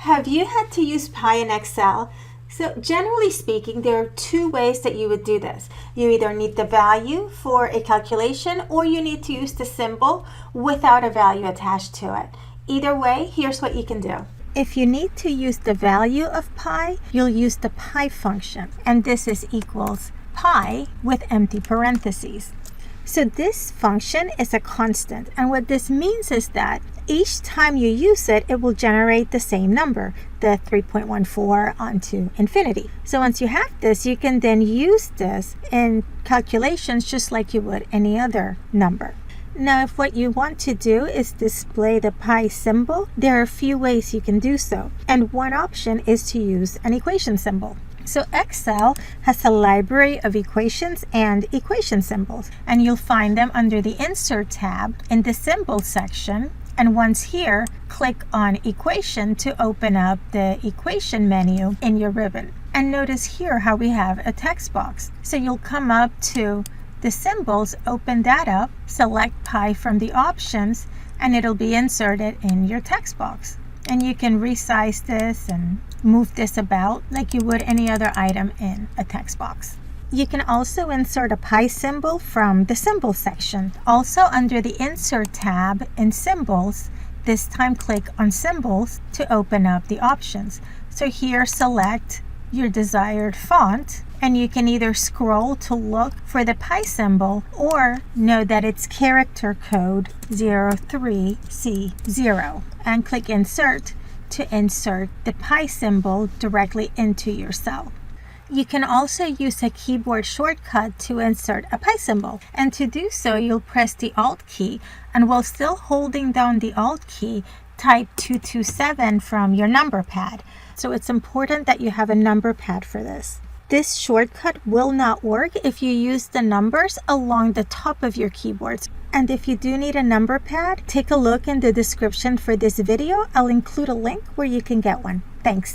Have you had to use pi in Excel? So generally speaking, there are two ways that you would do this. You either need the value for a calculation or you need to use the symbol without a value attached to it. Either way, here's what you can do. If you need to use the value of pi, you'll use the pi function, and this is equals pi with empty parentheses. So this function is a constant, and what this means is that each time you use it, it will generate the same number, the 3.14 onto infinity. So once you have this, you can then use this in calculations just like you would any other number. Now, if what you want to do is display the pi symbol, there are a few ways you can do so. And one option is to use an equation symbol. So Excel has a library of equations and equation symbols, and you'll find them under the Insert tab in the Symbol section. And once here, click on Equation to open up the equation menu in your ribbon. And notice here how we have a text box. So you'll come up to the symbols, open that up, select pi from the options, and it'll be inserted in your text box. And you can resize this and move this about like you would any other item in a text box. You can also insert a pi symbol from the Symbol section. Also under the Insert tab in Symbols, this time click on Symbols to open up the options. So here select your desired font, and you can either scroll to look for the pi symbol or know that it's character code 03C0 and click Insert to insert the pi symbol directly into your cell. You can also use a keyboard shortcut to insert a pi symbol, and to do so you'll press the Alt key, and while still holding down the Alt key, type 227 from your number pad. So it's important that you have a number pad for this. This shortcut will not work if you use the numbers along the top of your keyboards. And if you do need a number pad, take a look in the description for this video. I'll include a link where you can get one. Thanks.